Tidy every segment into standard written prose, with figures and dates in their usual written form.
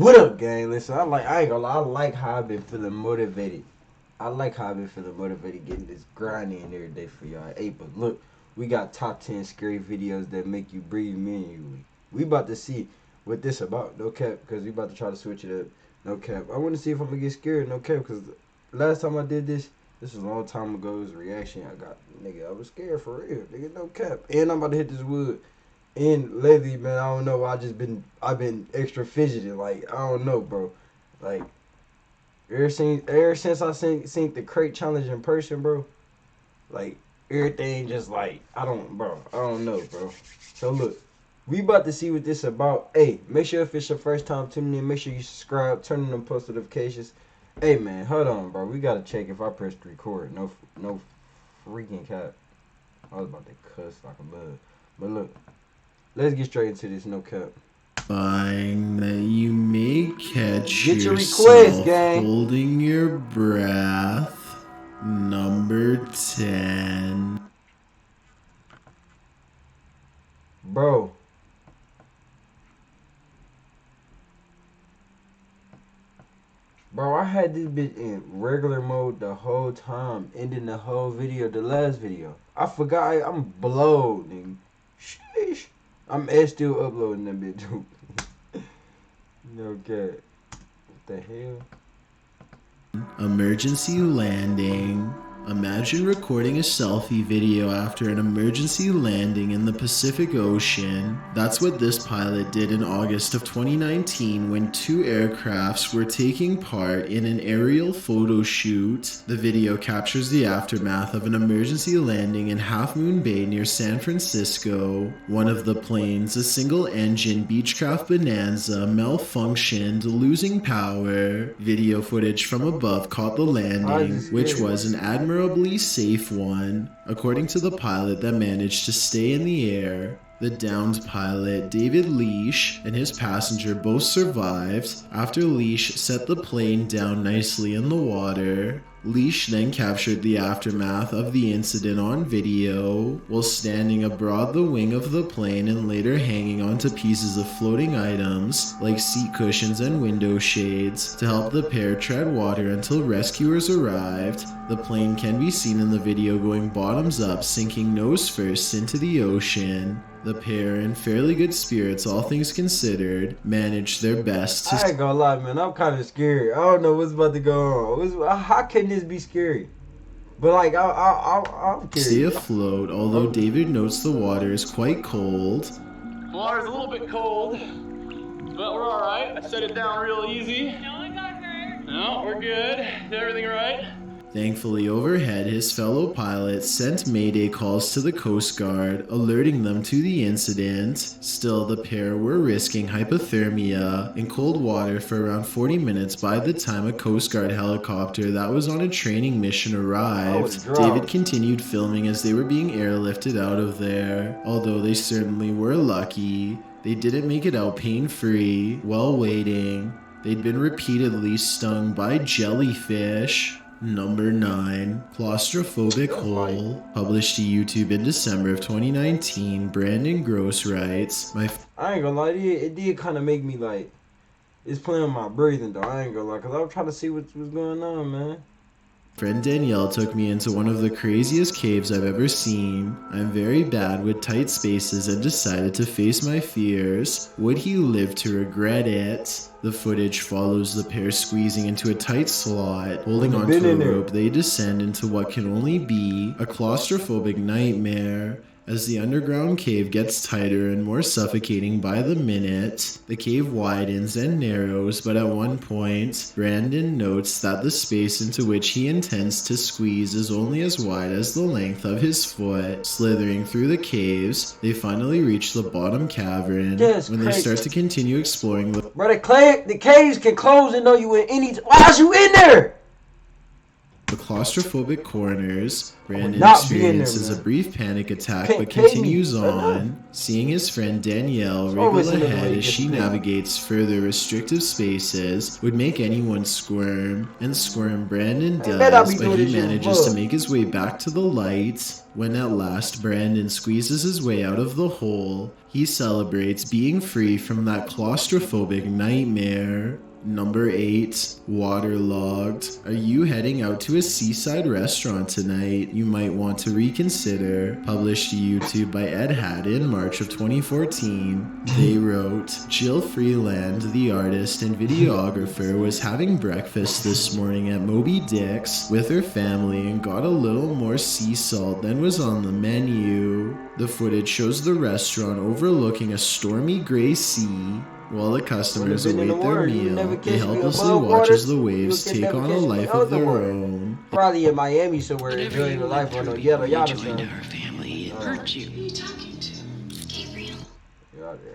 What up, gang? Listen, I ain't gonna lie, I like how I've been feeling motivated. Getting this grind in every day for y'all. Hey, but look, we got top 10 scary videos that make you breathe manually. We about to see what this about, no cap, because we about to try to switch it up, no cap. I want to see if I'm gonna get scared, no cap, because last time I did this was a long time ago. It was a reaction I got, nigga. I was scared for real, nigga, no cap. And I'm about to hit this wood. And lately, man, I don't know. I've been extra fidgety. Like, I don't know, bro. Like, ever since I seen the crate challenge in person, bro. Like, everything just like I don't know, bro. So look, we about to see what this about. Hey, make sure if it's your first time tuning in, make sure you subscribe, turn on them post notifications. Hey, man, hold on, bro. We gotta check if I pressed record. No freaking cap. I was about to cuss like a bug, but look. Let's get straight into this, no cap. That you may catch get your yourself request, gang. Holding your breath. Number 10. Bro. Bro, I had this bitch in regular mode the whole time, ending the whole video, the last video. I forgot I'm blowed, nigga. Sheesh. I'm still uploading that bitch too. Okay. What the hell? Emergency landing. Imagine recording a selfie video after an emergency landing in the Pacific Ocean. That's what this pilot did in August of 2019 when two aircrafts were taking part in an aerial photo shoot. The video captures the aftermath of an emergency landing in Half Moon Bay near San Francisco. One of the planes, a single-engine Beechcraft Bonanza, malfunctioned, losing power. Video footage from above caught the landing, which was an admirably safe one, according to the pilot that managed to stay in the air. The downed pilot, David Leash, and his passenger both survived after Leash set the plane down nicely in the water. Leash then captured the aftermath of the incident on video while standing abroad the wing of the plane and later hanging onto pieces of floating items like seat cushions and window shades to help the pair tread water until rescuers arrived. The plane can be seen in the video going bottoms up, sinking nose first into the ocean. The pair, in fairly good spirits all things considered, managed their best to... I ain't gonna lie, man, I'm kind of scared. I don't know what's about to go on. How can this be scary? But like, I'm curious. Stay afloat, although David notes the water is quite cold. The water's a little bit cold, but we're alright. I set it down real easy. No one got hurt. No, we're good. Did everything right? Thankfully, overhead, his fellow pilots sent mayday calls to the Coast Guard, alerting them to the incident. Still, the pair were risking hypothermia in cold water for around 40 minutes by the time a Coast Guard helicopter that was on a training mission arrived. David continued filming as they were being airlifted out of there. Although they certainly were lucky, they didn't make it out pain-free while waiting. They'd been repeatedly stung by jellyfish. Number 9. Claustrophobic Hole. Published to YouTube in December of 2019, Brandon Gross writes, I ain't gonna lie, it did kind of make me like, it's playing on my breathing though, I ain't gonna lie, because I was trying to see what's going on, man. Friend Danielle took me into one of the craziest caves I've ever seen. I'm very bad with tight spaces and decided to face my fears. Would he live to regret it? The footage follows the pair squeezing into a tight slot. Holding onto a rope, they descend into what can only be a claustrophobic nightmare. As the underground cave gets tighter and more suffocating by the minute, the cave widens and narrows, but at one point, Brandon notes that the space into which he intends to squeeze is only as wide as the length of his foot. Slithering through the caves, they finally reach the bottom cavern. When they start to continue exploring the... Bro, the caves can close and know you in any... Why's you in there? The claustrophobic corners, Brandon experiences a brief panic attack but continues on, seeing his friend Danielle wriggle ahead as she navigates further restrictive spaces would make anyone squirm, and squirm Brandon does, but he manages to make his way back to the light. When at last Brandon squeezes his way out of the hole, he celebrates being free from that claustrophobic nightmare. Number 8. Waterlogged. Are you heading out to a seaside restaurant tonight? You might want to reconsider. Published to YouTube by Ed Hadd in March of 2014. They wrote, Jill Freeland, the artist and videographer, was having breakfast this morning at Moby Dick's with her family and got a little more sea salt than was on the menu. The footage shows the restaurant overlooking a stormy gray sea. While the customers await their meal, they helplessly watch as the waves take on a life of their own. Probably in Miami somewhere enjoying the life on a yellow yacht or something. To her family and hurt you. Who are you talking to? Gabriel? You're out there.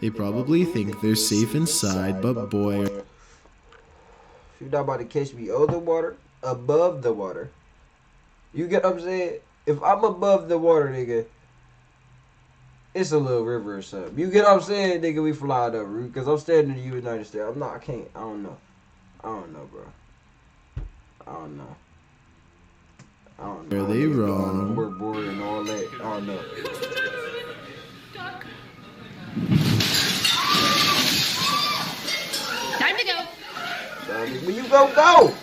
They probably think they're safe inside, but boy... If you're not about to catch me over the water, above the water. You get what I'm saying? If I'm above the water, nigga, it's a little river or something. You get what I'm saying, nigga? We flying over. Because I'm standing in the United States. I'm not, I can't. I don't know. I don't know, bro. I don't know. I don't know. Are they wrong? We're bored and all that. I don't know. Time to go. Where you go?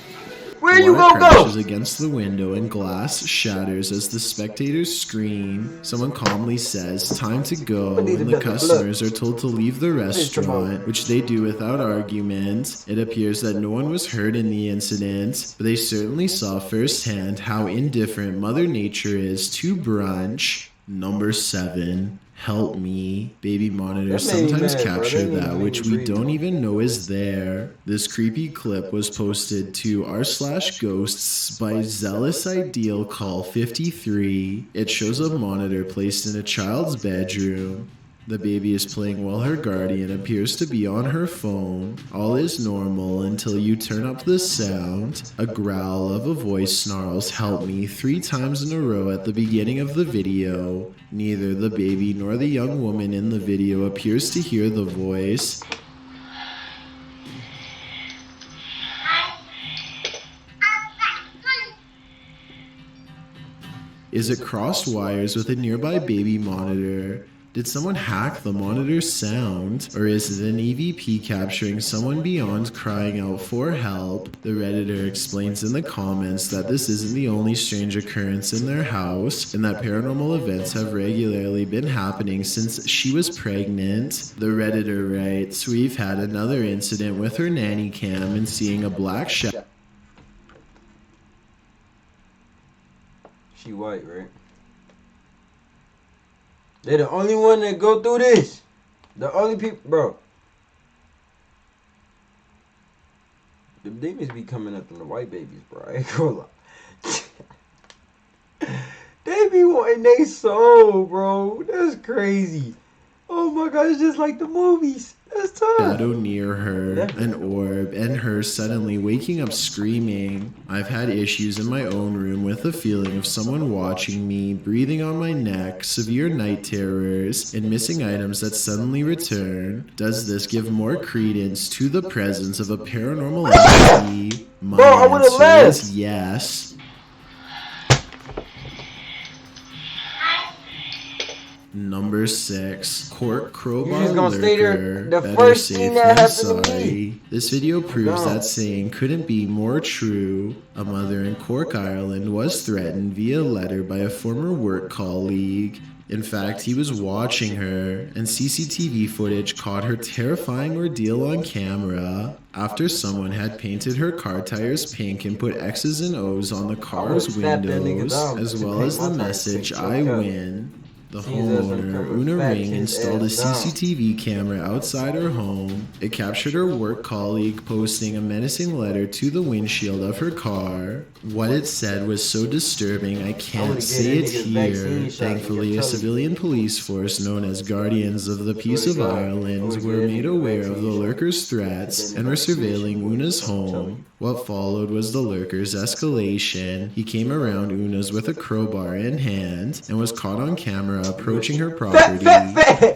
Where you Water gonna go? crashes against the window and glass shatters as the spectators scream. Someone calmly says, time to go, and the customers are told to leave the restaurant, which they do without argument. It appears that no one was hurt in the incident, but they certainly saw firsthand how indifferent Mother Nature is to brunch. Number 7. Help me. Baby monitors sometimes capture that which we don't even know is there. This creepy clip was posted to r/ghosts by Zealous Ideal Call 53. It shows a monitor placed in a child's bedroom. The baby is playing while her guardian appears to be on her phone. All is normal until you turn up the sound. A growl of a voice snarls "help me" 3 times in a row at the beginning of the video. Neither the baby nor the young woman in the video appears to hear the voice. Is it crossed wires with a nearby baby monitor? Did someone hack the monitor's sound? Or is it an EVP capturing someone beyond crying out for help? The Redditor explains in the comments that this isn't the only strange occurrence in their house, and that paranormal events have regularly been happening since she was pregnant. The Redditor writes, we've had another incident with her nanny cam and seeing a black shadow. She white, right? They're the only one that go through this. The only people, bro. The demons be coming up from the white babies, bro. I ain't gonna lie. They be wanting their soul, bro. That's crazy. Oh my god, it's just like the movies. That's tough. Shadow near her, an orb, and her suddenly waking up screaming. I've had issues in my own room with the feeling of someone watching me, breathing on my neck, severe night terrors, and missing items that suddenly return. Does this give more credence to the presence of a paranormal entity? My answer is yes. Number 6. Cork crowbar lurker. Better safe than sorry. This video proves that saying couldn't be more true. A mother in Cork, Ireland was threatened via letter by a former work colleague. In fact, he was watching her, and CCTV footage caught her terrifying ordeal on camera. After someone had painted her car tires pink and put X's and O's on the car's windows, as well as the message, I win. The homeowner, Una Ring, installed a CCTV camera outside her home. It captured her work colleague posting a menacing letter to the windshield of her car. What it said was so disturbing I can't say it here. Thankfully, a civilian police force known as Guardians of the Peace of Ireland were made aware of the lurker's threats and were surveilling Una's home. What followed was the lurker's escalation. He came around Una's with a crowbar in hand and was caught on camera camera approaching her property.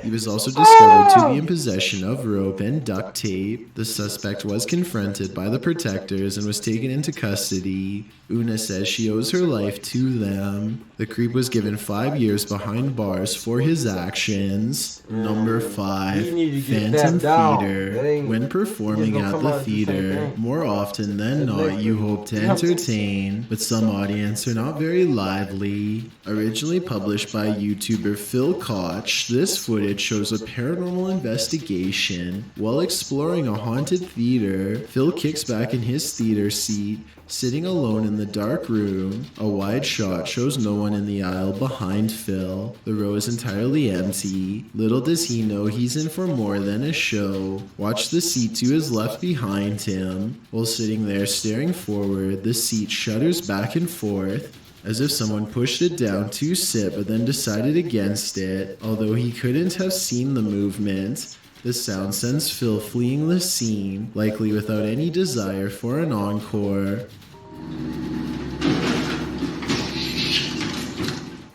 He was also discovered to be in possession of rope and duct tape. The suspect was confronted by the protectors and was taken into custody. Una says she owes her life to them. The creep was given 5 years behind bars for his actions. Number 5, Phantom Theater. When performing at the theater, more often than not, you hope to entertain, but some audience are not very lively. Originally published by YouTuber Phil Koch, this footage shows a paranormal investigation. While exploring a haunted theater, Phil kicks back in his theater seat, sitting alone in the dark room. A wide shot shows no one in the aisle behind Phil. The row is entirely empty. Little does he know he's in for more than a show. Watch the seat to his left behind him. While sitting there staring forward, the seat shudders back and forth, as if someone pushed it down to sit but then decided against it. Although he couldn't have seen the movement, the sound sends Phil fleeing the scene, likely without any desire for an encore.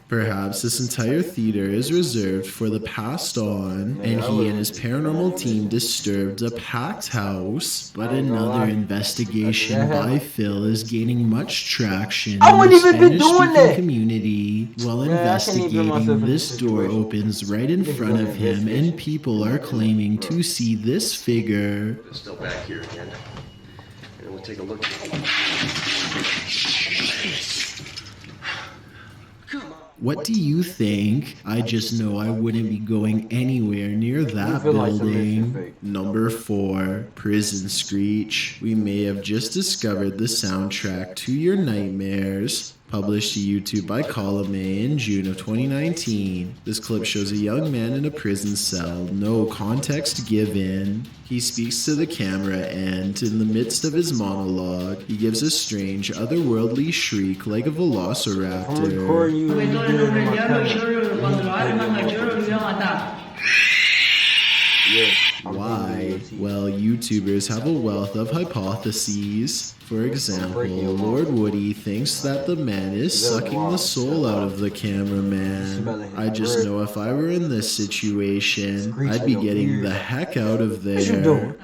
Perhaps this entire theater is reserved for the passed on, and he and his paranormal team disturbed a packed house. But another investigation by Phil is gaining much traction in the Spanish-speaking community. While investigating, this door opens right in front of him, and people are claiming to see this figure. It's still back here again. And we'll take a look. What do you think? I just know I wouldn't be going anywhere near that building. Number 4, Prison Screech. We may have just discovered the soundtrack to your nightmares. Published to YouTube by Column A in June of 2019. This clip shows a young man in a prison cell, no context given. He speaks to the camera and, in the midst of his monologue, he gives a strange, otherworldly shriek like a velociraptor. Why? Well, YouTubers have a wealth of hypotheses. For example, Lord Woody thinks that the man is sucking the soul out of the cameraman. I just know if I were in this situation, I'd be getting the heck out of there.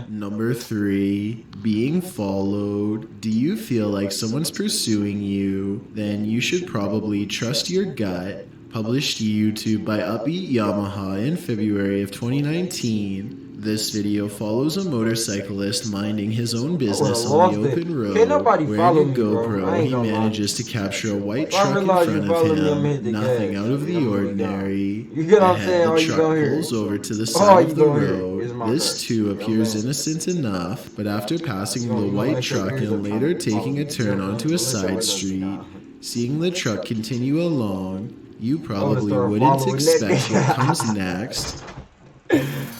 Number 3, being followed. Do you feel like someone's pursuing you? Then you should probably trust your gut. Published to YouTube by Upbeat Yamaha in February of 2019. This video follows a motorcyclist minding his own business on the open road. Wearing a GoPro, he manages to capture a white truck in front of him. Nothing out of the ordinary. Ahead, the truck pulls over to the side of the road. This too appears innocent enough, but after passing the white truck and later taking a turn onto a side street, seeing the truck continue along, you probably wouldn't expect what comes next.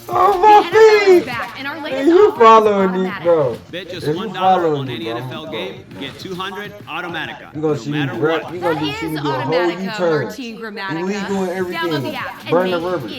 Oh my feet! Hey, you following these, bro? Bet just $1 on any NFL game, get 200 Automatica. You gonna see me grab? You gonna see me do a whole U-turn? Illegal and everything. Burn the rubber.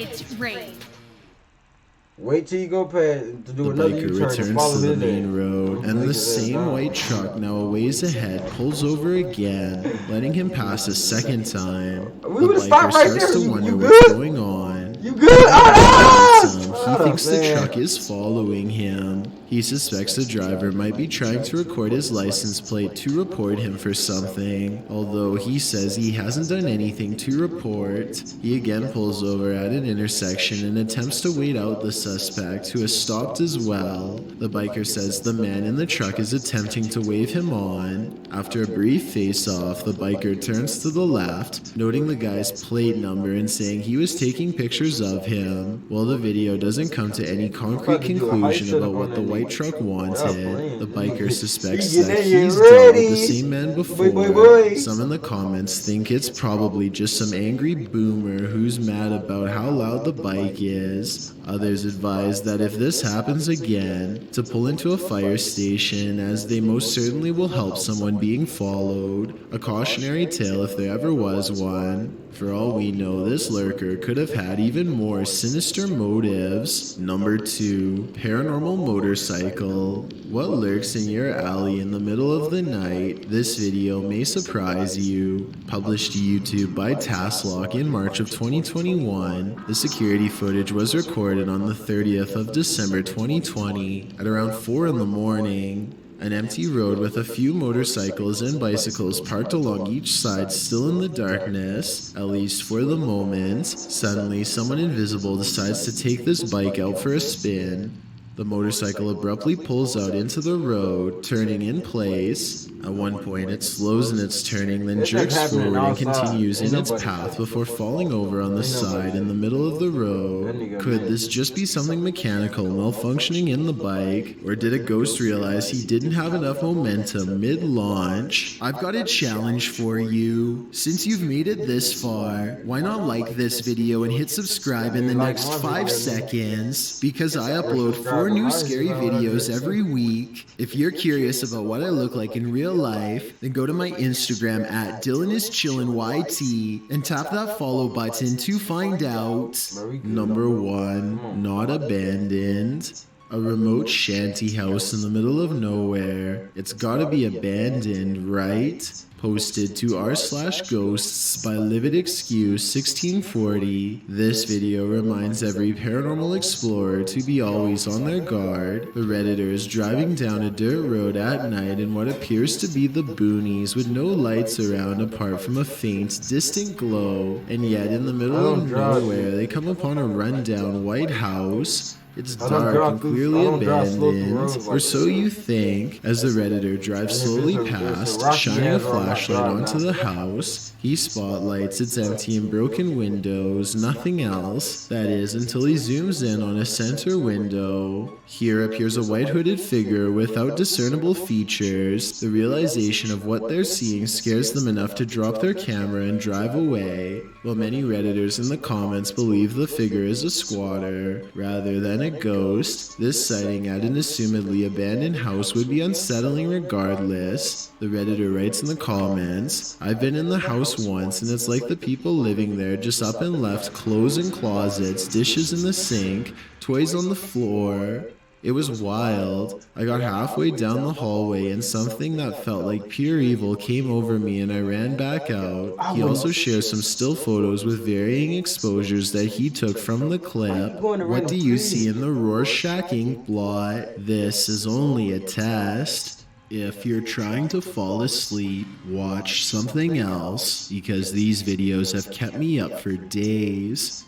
Wait till you go past to do another U-turn. The biker returns to the main road, and the same white truck, now a ways ahead, pulls over again, letting him pass a second time. The biker starts to wonder what's going on. You good? He thinks the truck is following him. He suspects the driver might be trying to record his license plate to report him for something. Although he says he hasn't done anything to report, he again pulls over at an intersection and attempts to wait out the suspect, who has stopped as well. The biker says the man in the truck is attempting to wave him on. After a brief face-off, the biker turns to the left, noting the guy's plate number and saying he was taking pictures of him. While the video doesn't come to any concrete conclusion about what the white truck wanted, the biker suspects that he's dealt with the same man before. Some in the comments think it's probably just some angry boomer who's mad about how loud the bike is. Others advise that if this happens again, to pull into a fire station, as they most certainly will help someone being followed. A cautionary tale if there ever was one. For all we know, this lurker could have had even more sinister motives. Number 2, paranormal motorcycle. What lurks in your alley in the middle of the night? This video may surprise you. Published to YouTube by Tasklock in March of 2021, the security footage was recorded on the 30th of December 2020 at around 4 in the morning. An empty road with a few motorcycles and bicycles parked along each side, still in the darkness, at least for the moment. Suddenly, someone invisible decides to take this bike out for a spin. The motorcycle abruptly pulls out into the road, turning in place. At one point, it slows in its turning, then jerks forward and continues in its path before falling over on the side in the middle of the road. Could this just be something mechanical malfunctioning in the bike? Or did a ghost realize he didn't have enough momentum mid-launch? I've got a challenge for you. Since you've made it this far, why not like this video and hit subscribe in the next 5 seconds? Because I upload 4 new scary videos every week. If you're curious about what I look like in real life, then go to my Instagram at DylanIsChillinYT and tap that follow button to find out. Number 1, not abandoned. A remote shanty house in the middle of nowhere. It's gotta be abandoned, right? Posted to r/ghosts by Livid Excuse 1640. This video reminds every paranormal explorer to be always on their guard. The Redditor is driving down a dirt road at night in what appears to be the boonies with no lights around apart from a faint, distant glow. And yet in the middle of nowhere they come upon a rundown white house. It's dark and clearly abandoned, or so you think, as the Redditor drives slowly past, shining a flashlight onto the house. He spotlights its empty and broken windows, nothing else, that is, until he zooms in on a center window. Here appears a white hooded figure without discernible features. The realization of what they're seeing scares them enough to drop their camera and drive away, while many Redditors in the comments believe the figure is a squatter, rather than a ghost. This sighting at an assumedly abandoned house would be unsettling regardless. The Redditor writes in the comments, "I've been in the house once and it's like the people living there just up and left clothes in closets, dishes in the sink, toys on the floor. It was wild. I got halfway down the hallway and something that felt like pure evil came over me and I ran back out." He also shares some still photos with varying exposures that he took from the clip. What do you see in the Rorschach ink blot? This is only a test. If you're trying to fall asleep, watch something else, because these videos have kept me up for days.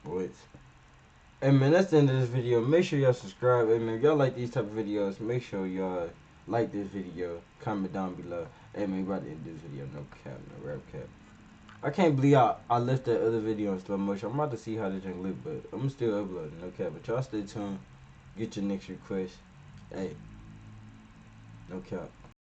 Wait. Hey man, that's the end of this video. Make sure y'all subscribe. Hey man, if y'all like these type of videos, make sure y'all like this video. Comment down below. Hey man, we about to end this video. No cap, no rap cap. I can't believe I left that other video in slow motion. I'm about to see how this thing look, but I'm still uploading. No cap, but y'all stay tuned. Get your next request. Hey, no cap.